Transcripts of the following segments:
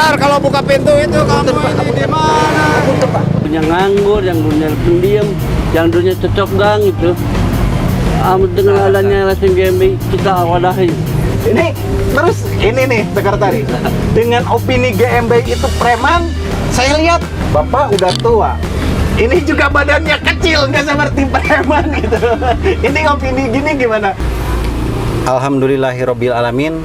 benar kalau buka pintu itu kamu ini di mana? Yang nganggur, yang dunia pendiam, yang dunia cocok gang itu. Dengan adanya racing GMBI kita wadahi. Ini terus ini nih sekretaris. Dengan opini GMBI itu preman, saya lihat Bapak udah tua. Ini juga badannya kecil, nggak seperti preman gitu. Ini opini gini gimana? Alhamdulillahirabbil alamin.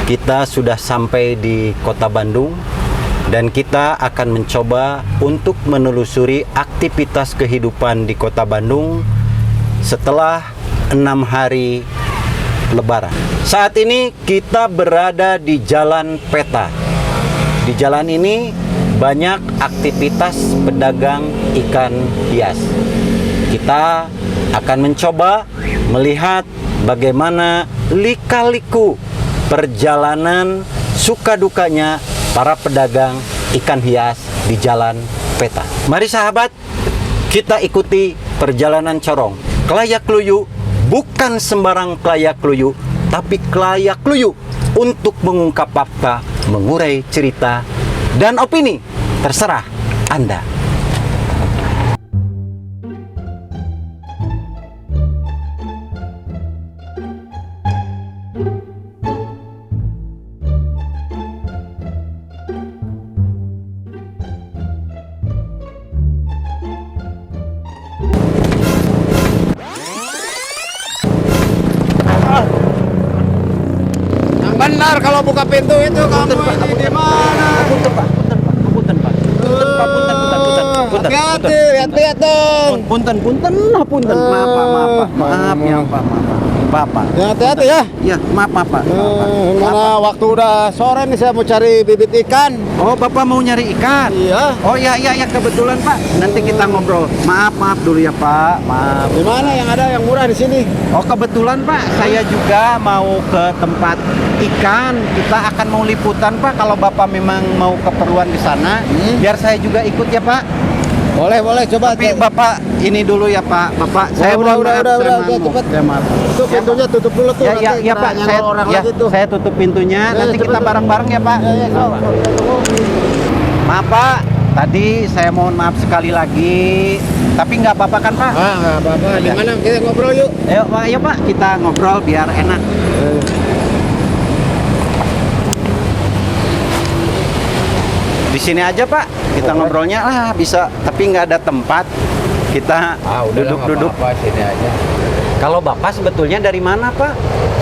Kita sudah sampai di Kota Bandung dan kita akan mencoba untuk menelusuri aktivitas kehidupan di Kota Bandung setelah 6 hari Lebaran. Saat ini kita berada di Jalan Peta. Di jalan ini banyak aktivitas pedagang ikan hias. Kita akan mencoba melihat bagaimana lika-liku perjalanan suka dukanya para pedagang ikan hias di Jalan Peta. Mari sahabat, kita ikuti perjalanan corong. Kelayak Luyu bukan sembarang kelayak Luyu, tapi kelayak Luyu untuk mengungkap fakta, mengurai cerita, dan opini. Terserah Anda. Yang benar kalau buka pintu itu kamu ini di mana? Hati-hati, lihat-lihat dong. Punten, maaf ya Pak. Ya, hati-hati ya. Ya, maaf Pak. Mana waktu udah sore nih saya mau cari bibit ikan. Oh, Bapak mau nyari ikan? Iya. Oh ya kebetulan Pak. Nanti kita ngobrol. Maaf dulu ya Pak. Maaf. Di mana yang ada yang murah di sini? Oh, kebetulan Pak, saya juga mau ke tempat ikan. Kita akan mau liputan Pak. Kalau Bapak memang mau keperluan di sana, biar saya juga ikut ya Pak. Boleh coba. Tapi Bapak ini dulu ya Pak. Bapak, saya udah, mohon maaf, saya maaf. cepet. Saya maaf. Itu pintunya tutup dulu tuh. Ya Pak, saya tutup pintunya. Nanti kita bareng-bareng ya Pak. Maaf Pak, tadi saya mohon maaf sekali lagi. Tapi nggak apa-apa kan Pak? Nggak apa-apa. Gimana kita ngobrol yuk? Ayo Pak, kita ngobrol biar enak. Di sini aja Pak, kita ngobrolnya bisa, tapi nggak ada tempat. Kita duduk-duduk. Sini aja. Kalau Bapak sebetulnya dari mana Pak?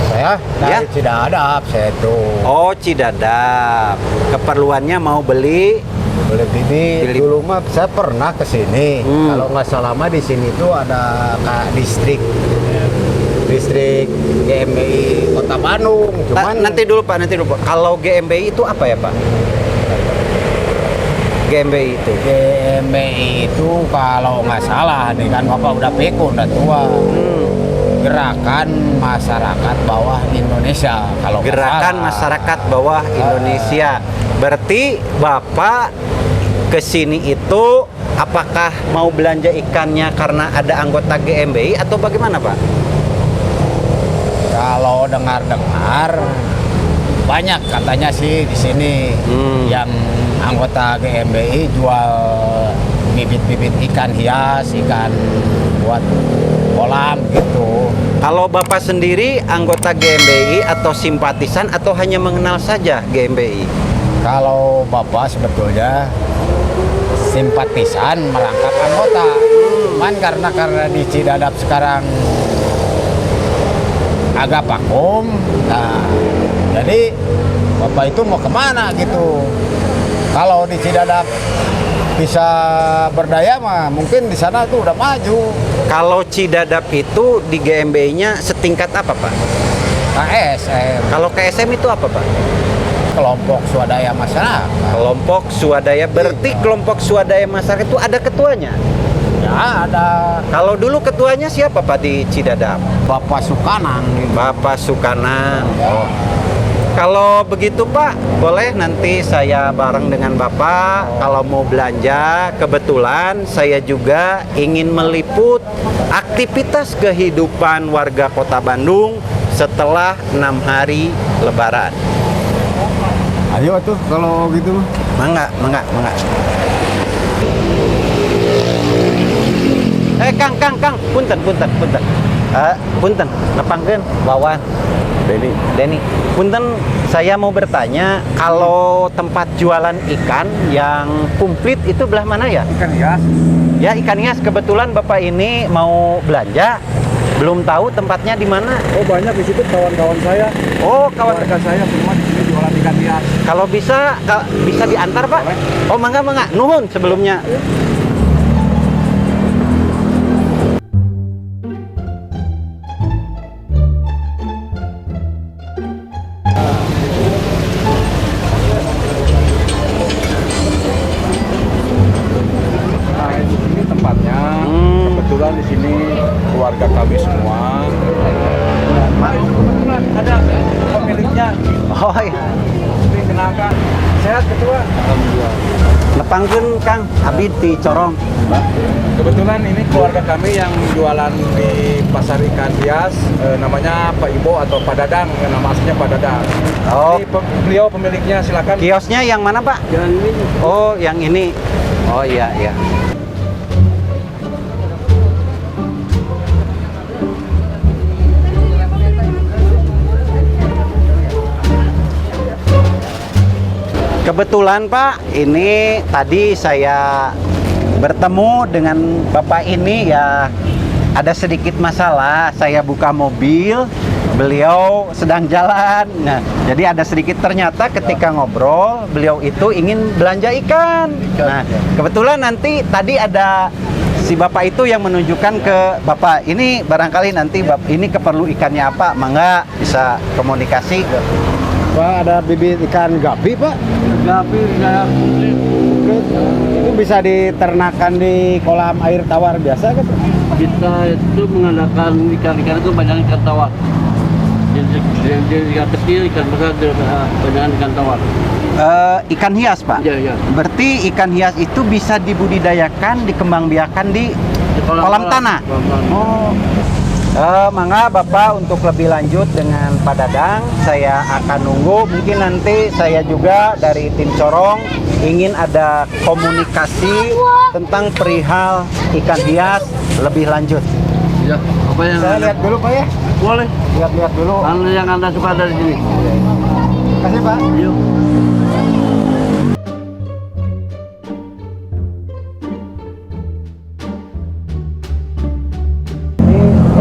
Saya dari Cidadap, saya itu. Oh, Cidadap. Keperluannya mau beli Bibit. Dulu mah saya pernah ke sini. Kalau nggak salah mah di sini tuh ada distrik GMBI Kota Bandung. Cuman nanti dulu Pak. Kalau GMBI itu apa ya Pak? GMBI itu kalau nggak salah nih kan Bapak udah pikun, udah tua. Gerakan Masyarakat Bawah Indonesia. Kalau Gerakan Masyarakat Bawah Indonesia. Berarti Bapak kesini itu apakah mau belanja ikannya karena ada anggota GMBI atau bagaimana Pak? Kalau dengar-dengar banyak katanya sih di sini yang anggota GMBI jual bibit-bibit ikan hias, ikan buat kolam gitu. Kalau Bapak sendiri anggota GMBI atau simpatisan atau hanya mengenal saja GMBI? Kalau Bapak sebetulnya simpatisan merangkap anggota. Cuman karena di Cidadap sekarang agak vakum, nah jadi Bapak itu mau kemana gitu. Kalau di Cidadap bisa berdaya mah mungkin di sana tuh udah maju. Kalau Cidadap itu di GMBI-nya setingkat apa Pak? KSM. Kalau KSM itu apa Pak? Kelompok Swadaya Masyarakat. Kelompok Swadaya, berarti kelompok Swadaya Masyarakat itu ada ketuanya? Ya ada. Kalau dulu ketuanya siapa Pak di Cidadap? Bapak Sukanang. Bapak Sukanang. Oh. Kalau begitu Pak, boleh nanti saya bareng dengan Bapak. Kalau mau belanja, kebetulan saya juga ingin meliput aktivitas kehidupan warga Kota Bandung setelah 6 hari Lebaran. Ayo tuh kalau gitu. Mangga. Kang, punten. Punten, nepangkeun Wawan. Denny. Punten, saya mau bertanya, kalau tempat jualan ikan yang komplit itu belah mana ya? Ikan hias. Ya, ikan hias. Kebetulan Bapak ini mau belanja, belum tahu tempatnya di mana. Oh, banyak di situ kawan-kawan saya. Oh, kawan. Keluarga saya semua di sini jualan ikan hias. Kalau bisa diantar, Pak. Oh, mangga. Nuhun sebelumnya. Nah, ini tempatnya. Kebetulan di sini keluarga kami semua. Kebetulan ada pemiliknya. Oh, iya. Ini kenalkan. Sehat ketua. Alhamdulillah. Nepangkeun Kang, abdi di Corong. Kebetulan ini keluarga kami yang jualan di pasar ikan hias, namanya Pak Ibo atau Pak Dadang, nama aslinya Pak Dadang. Oh. Ini beliau pemiliknya, silakan. Kiosnya yang mana, Pak? Yang ini Oh, yang ini. Oh, iya. Kebetulan Pak, ini tadi saya bertemu dengan Bapak ini ya, ada sedikit masalah. Saya buka mobil, beliau sedang jalan. Nah, jadi ada sedikit, ternyata ketika ngobrol, beliau itu ingin belanja ikan. Nah, kebetulan nanti tadi ada si Bapak itu yang menunjukkan ke Bapak, ini barangkali nanti ini keperlu ikannya apa, mangga bisa komunikasi. Pak, ada bibit ikan gapi, Pak. gapi saya komplit. Itu bisa diternakan di kolam air tawar biasa kan? Kita itu mengandalkan ikan-ikan itu banyak ikan tawar. Jadi ikan kecil, ikan besar, banyak ikan tawar. Ikan hias, Pak? Iya. Berarti ikan hias itu bisa dibudidayakan, dikembangbiakan di kolam tanah? Oh. Mangga Bapak, untuk lebih lanjut dengan Pak Dadang, saya akan nunggu. Mungkin nanti saya juga dari tim Corong ingin ada komunikasi tentang perihal ikan hias lebih lanjut. Ya, apa yang Saya lihat dulu, Pak ya. boleh? Lihat dulu. Mana yang Anda suka dari sini? Kasih, Pak. Yuk.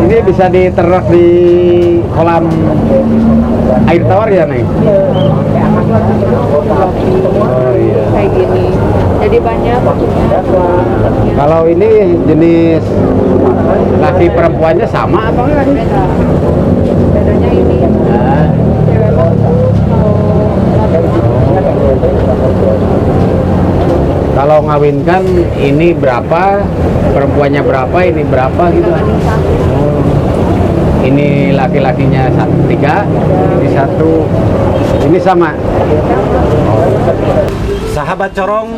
Ini bisa diternak di kolam air tawar ya, Neng? Oh, iya. Kayak gini. Jadi banyak Kalau ini jenis laki perempuannya sama atau enggak? beda. Bedanya ini cewek mau Kalau ngawinkan ini berapa, perempuannya berapa, ini berapa gitu? Ini laki-lakinya 3, ini 1, ini sama. Sahabat Corong,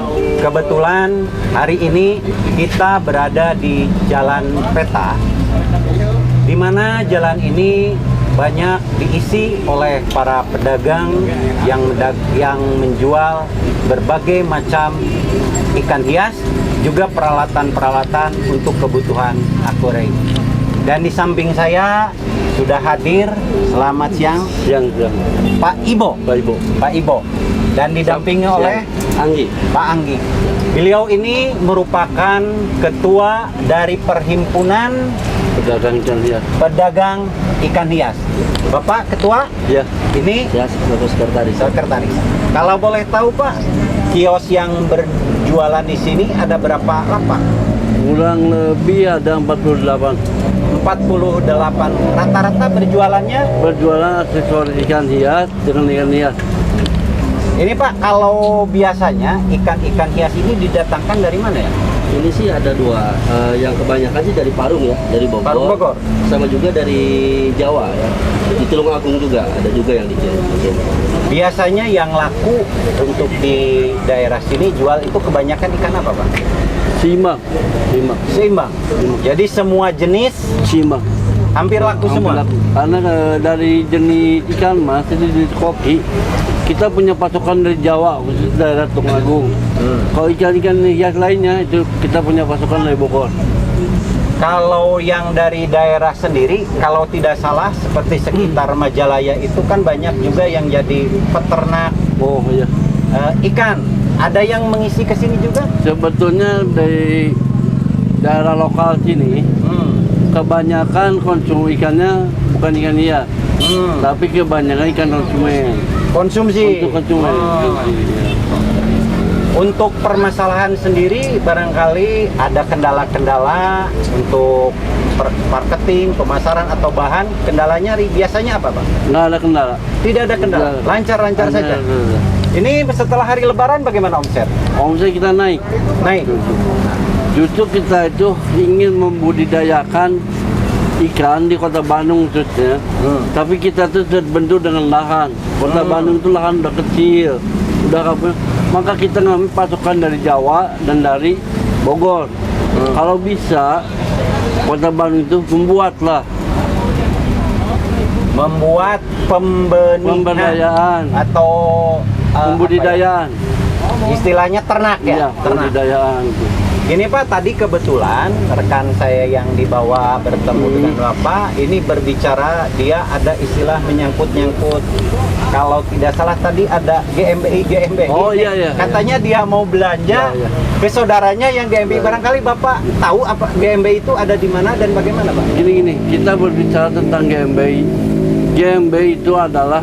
kebetulan hari ini kita berada di Jalan Peta, di mana jalan ini banyak diisi oleh para pedagang yang menjual berbagai macam ikan hias, juga peralatan-peralatan untuk kebutuhan akuarium. Dan di samping saya sudah hadir, selamat siang, Pak Ibo. Pak Ibo. Dan didampingi oleh Anggi. Pak Anggi. Beliau ini merupakan ketua dari Perhimpunan Pedagang ikan hias. Pedagang Ikan Hias. Bapak ketua? Ya. Ini Ya, sebagai sekretaris. Kalau boleh tahu Pak, kios yang berjualan di sini ada berapa lapak? Kurang lebih ada 48. 48. Rata-rata berjualannya? Berjualan aksesoris ikan hias dengan ikan hias. Ini Pak, kalau biasanya ikan-ikan hias ini didatangkan dari mana ya? Ini sih ada dua, yang kebanyakan sih dari Parung ya, dari Bogor, Parung Bogor. sama juga dari Jawa ya, di Tulungagung juga, ada juga yang dikirim. Biasanya yang laku untuk di daerah sini jual itu kebanyakan ikan apa Pak? Simak. Seimbang. Jadi semua jenis Simak. hampir laku semua? Karena dari jenis ikan mas, itu jenis koki, kita punya pasokan dari Jawa, khusus daerah Tulungagung. Kalau ikan-ikan hias lainnya itu kita punya pasokan dari Bogor. Kalau yang dari daerah sendiri, kalau tidak salah seperti sekitar Majalaya itu kan banyak juga yang jadi peternak Oh iya. ikan. Ada yang mengisi ke sini juga? Sebetulnya dari daerah lokal sini kebanyakan konsum ikannya bukan ikan hias, tapi kebanyakan ikan konsumen. Konsumsi. Untuk konsumen. Oh. Untuk permasalahan sendiri barangkali ada kendala-kendala untuk marketing, pemasaran atau bahan. Kendalanya biasanya apa, Pak? Nggak ada kendala. Tidak ada kendala, Nggak. lancar-lancar saja. Ada. Ini setelah hari Lebaran bagaimana omset? Omset kita naik. Naik. Justru kita itu ingin membudidayakan ikan di Kota Bandung khususnya. Tapi kita tuh terbentur dengan lahan. Kota Bandung itu lahan udah kecil, udah apa? Maka kita ngambil pasokan dari Jawa dan dari Bogor. Kalau bisa Kota Bandung itu Membuat pemberdayaan atau pembudidayaan. istilahnya ternak ya? Iya, Ternak. pembudidayaan. Ini Pak, tadi kebetulan rekan saya yang dibawa bertemu dengan Bapak ini berbicara, dia ada istilah menyangkut-nyangkut. Kalau tidak salah tadi ada GMBI. Oh, iya, iya. Katanya dia mau belanja Iya, iya. ke saudaranya yang GMBI. Barangkali Bapak tahu apa GMBI itu ada di mana dan bagaimana, Pak? Gini, kita berbicara tentang GMBI. GMBI itu adalah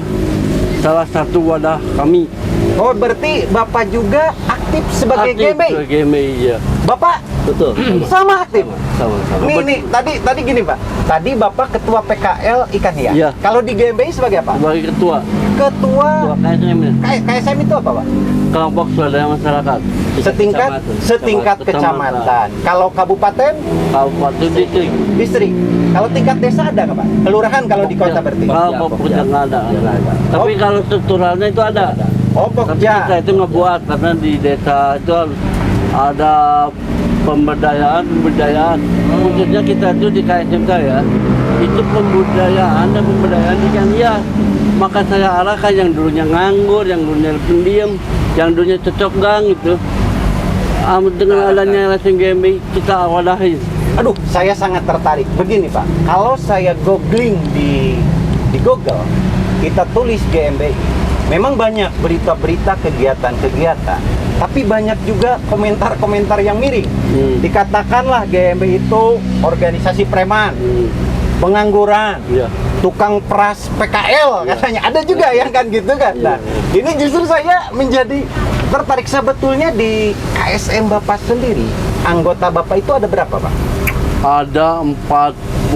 salah satu wadah kami. Oh, berarti Bapak juga aktif sebagai GMBI. Aktif GMBI, ya. Bapak Betul. sama aktif. Sama-sama. Nih, tadi gini Pak. Tadi Bapak ketua PKL Ikan Hias. Iya. Kalau di GMBI sebagai apa? Sebagai ketua Ketua KSM, KSM itu apa, Pak? kelompok swadaya masyarakat Setingkat kecamatan. Kalau kabupaten, kabupaten distrik. distrik. Kalau tingkat desa ada nggak, Pak? Kelurahan kalau di kota berarti. Kalau Pokja nggak ada. Tapi kalau strukturalnya itu ada. Oh, Tapi kita Pokja. itu ngebuat karena di desa itu harus ada pemberdayaan. Khususnya kita itu di KSM saya itu pemberdayaan dan pemberdayaan ikan hias. Maka saya arahkan yang dulunya nganggur, yang dulunya pendiam, yang dulunya cocok gang itu. Dengan adanya racing GMBI kita wadahi. Aduh, saya sangat tertarik. Begini, Pak. Kalau saya googling di Google, kita tulis GMBI. Memang banyak berita-berita kegiatan-kegiatan, tapi banyak juga komentar-komentar yang miring. Dikatakanlah GMBI itu organisasi preman, pengangguran, Iya. tukang peras PKL katanya. Ada juga yang kan gitu kan. Nah, ini justru saya menjadi tertarik. Sebetulnya di KSM Bapak sendiri, anggota Bapak itu ada berapa, Pak? Ada 48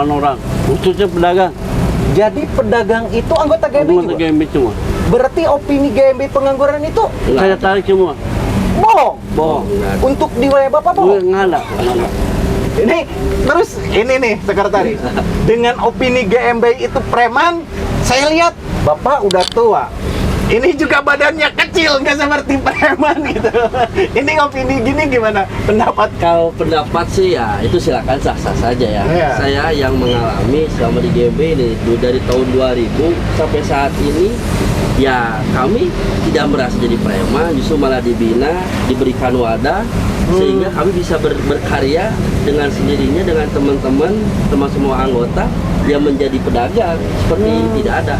orang, khususnya pedagang. Jadi pedagang itu anggota GMBI Anggota juga? GMBI semua. Berarti opini GMBI pengangguran itu Saya tarik semua. bohong. Bohong. Untuk di wilayah Bapak bohong. Nggak ada. Ini terus ini nih sekretaris. Dengan opini GMBI itu preman, saya lihat Bapak udah tua. Ini juga badannya kecil, nggak seperti preman gitu. Ini opini gini gimana pendapat? Kalau pendapat sih ya itu silakan sah-sah saja ya. Iya. Saya yang mengalami selama di GB ini dari tahun 2000 sampai saat ini ya kami tidak merasa jadi preman, justru malah dibina, diberikan wadah sehingga kami bisa berkarya dengan sendirinya dengan teman-teman, teman semua anggota yang menjadi pedagang seperti tidak ada.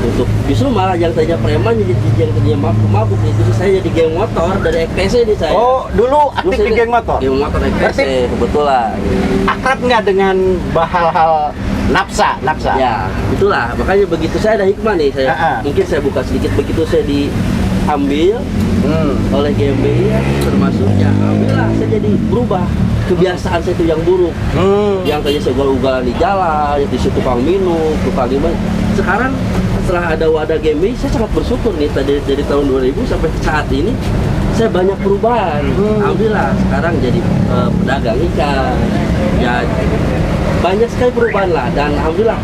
Untuk justru malah yang tadinya preman yang tadinya mabuk itu saya jadi geng motor dari EKTC ini saya. Oh, dulu aktif di geng motor. Geng motor EKTC Berarti- kebetulan. Akrab nggak dengan hal-hal nafsa? Ya, itulah makanya begitu saya ada hikmah nih saya. Mungkin saya buka sedikit begitu saya diambil oleh GMBI ya, termasuk ya alhamdulillah saya jadi berubah kebiasaan saya itu yang buruk. Yang tadinya saya ugal-ugalan di jalan, yang disitu tukang minum, tukang gimana. Sekarang setelah ada wadah GMBI, saya sangat bersyukur nih dari tahun 2000 sampai saat ini saya banyak perubahan. Alhamdulillah sekarang jadi pedagang ikan. Ya banyak sekali perubahan lah dan alhamdulillah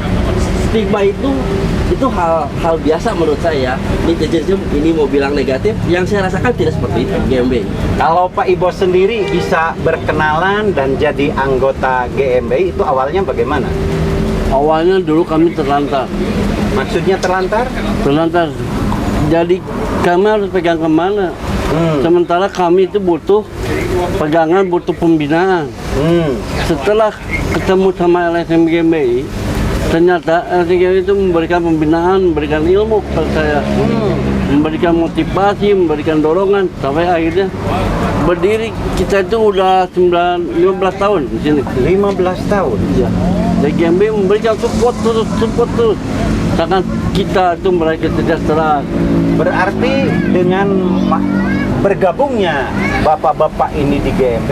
stigma itu hal biasa menurut saya. Netizen ini mau bilang negatif, yang saya rasakan tidak seperti itu GMBI. Kalau Pak Ibo sendiri bisa berkenalan dan jadi anggota GMBI itu awalnya bagaimana? Awalnya dulu kami terlantar. Maksudnya terlantar? Terlantar Jadi kami harus pegang kemana? Sementara kami itu butuh pegangan, butuh pembinaan. Setelah ketemu sama LSM GMBI, ternyata LSM GMBI itu memberikan pembinaan, memberikan ilmu kepada saya, memberikan motivasi, memberikan dorongan, sampai akhirnya berdiri. Kita itu udah 15 tahun di sini. 15 tahun. Ya. Dari GMBI memberikan support terus. Sangat kita itu meraih kesejahteraan. Berarti dengan bergabungnya bapak-bapak ini di GMB,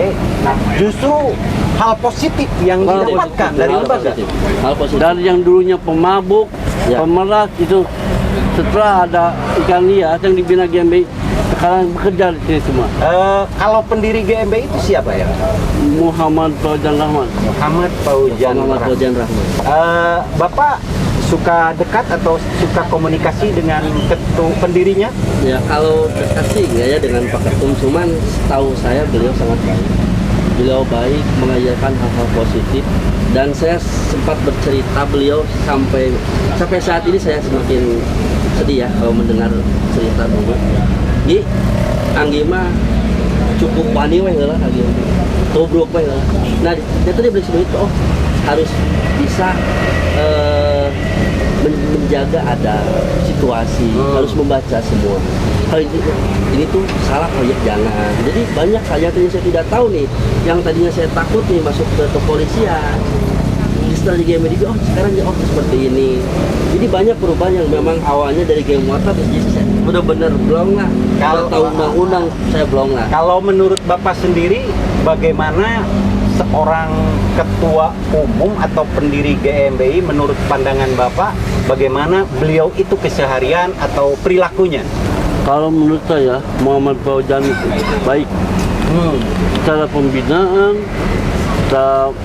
justru hal positif yang didapatkan dari lembaga. Hal positif. Dari yang dulunya pemabuk, pemeras itu, setelah ada ikan hias yang dibina GMBI, sekarang bekerja di sini semua. Kalau pendiri GMB itu siapa ya? Muhammad Faujan Rahman. Muhammad Faujan Rahman. Bapak suka dekat atau suka komunikasi dengan ketua pendirinya? Ya kalau dekat sih enggak ya dengan Pak Ketum, cuman setahu saya beliau sangat baik. Beliau baik, mengajarkan hal-hal positif, dan saya sempat bercerita beliau sampai saat ini saya semakin sedih ya kalau mendengar cerita beliau. Jadi Anggi mah cukup wani weh lah Anggi. Tobrok weh lah. Nah, dia tadi beli itu harus bisa menjaga ada situasi, harus membaca semua. Hal ini tuh salah proyek jangan. Jadi banyak hal yang tadinya saya tidak tahu nih, yang tadinya saya takut nih masuk ke kepolisian. Setelah di GMBI, sekarang ya seperti ini. Jadi banyak perubahan yang memang awalnya dari game water, jadi saya benar-benar belum lah. Kalau tahu undang-undang saya belum lah. Kalau menurut Bapak sendiri, bagaimana seorang ketua umum atau pendiri GMBI menurut pandangan Bapak, bagaimana beliau itu keseharian atau perilakunya? Kalau menurut saya, Muhammad Faujan itu baik. Secara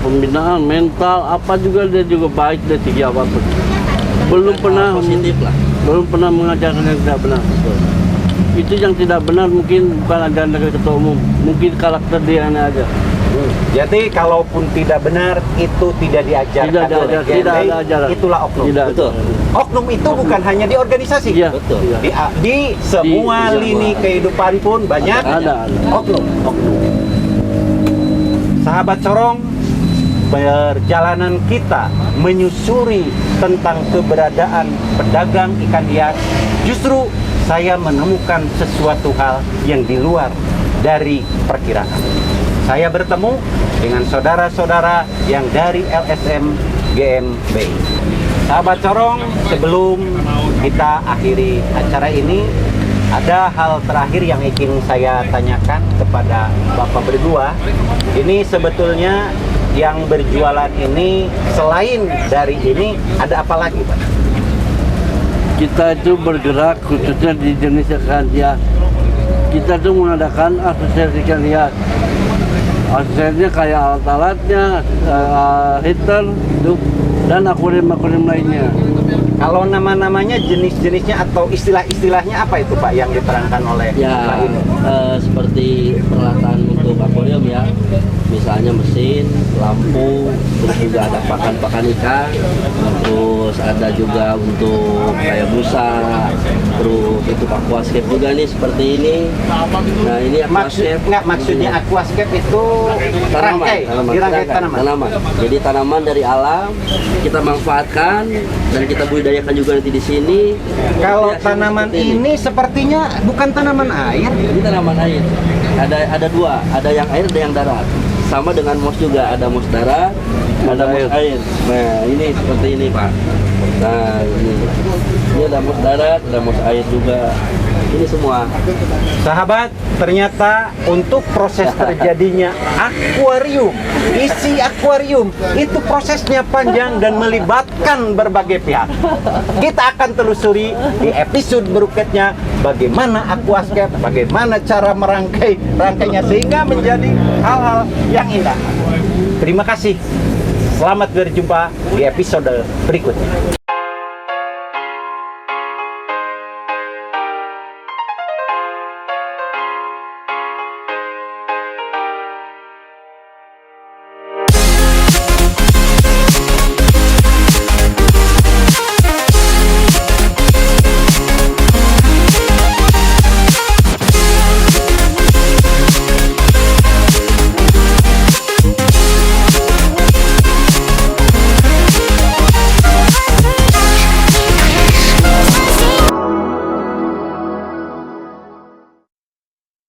pembinaan mental apa juga dia juga baik dari segi apapun. Belum pernah positif lah. Belum pernah mengajarkan yang tidak benar. Itu yang tidak benar mungkin bukan ajaran dari ketua umum, mungkin karakter dia aja. Jadi kalaupun tidak benar itu tidak diajarkan oleh GMBI, tidak ada ajaran. itulah oknum. Tidak. Betul. Oknum itu bukan hanya di organisasi. Iya. Betul. Di semua lini kehidupan pun banyak Ada. oknum. Sahabat Corong, perjalanan kita menyusuri tentang keberadaan pedagang ikan hias, justru saya menemukan sesuatu hal yang di luar dari perkiraan. Saya bertemu dengan saudara-saudara yang dari LSM GMBI. Sahabat Corong, sebelum kita akhiri acara ini, ada hal terakhir yang ingin saya tanyakan kepada Bapak berdua. Ini sebetulnya yang berjualan ini, selain dari ini, ada apa lagi, Pak? Kita itu bergerak khususnya di jenis ikan hias. Kita tuh mengadakan asosiasi ikan hias. Asosiasinya kayak alat-alatnya, heater, dan akuarium-akuarium lainnya. Kalau nama-namanya, jenis-jenisnya atau istilah-istilahnya apa itu, Pak, yang diterangkan oleh Pak ini? Seperti peralatan untuk akuarium ya, misalnya mesin, lampu, terus juga ada pakan-pakan ikan, terus ada juga untuk kayak busa, terus itu aquascape juga nih seperti ini. Nah ini aquascape. Maksudnya aquascape itu dirangkai tanaman. Jadi tanaman dari alam kita manfaatkan dan kita budidayakan juga nanti di sini. Kalau tanaman ini sepertinya bukan tanaman air. Ini tanaman air. Ada dua, ada yang air, ada yang darat. Sama dengan mos juga, ada mos darat, ada mos air. Nah ini seperti ini Pak. Nah ini ada mos darat, ada mos air juga. Ini semua. Sahabat, ternyata untuk proses terjadinya akuarium, isi akuarium, itu prosesnya panjang dan melibatkan berbagai pihak. Kita akan telusuri di episode berikutnya bagaimana aquascape, bagaimana cara merangkainya sehingga menjadi hal-hal yang indah. Terima kasih. Selamat berjumpa di episode berikutnya.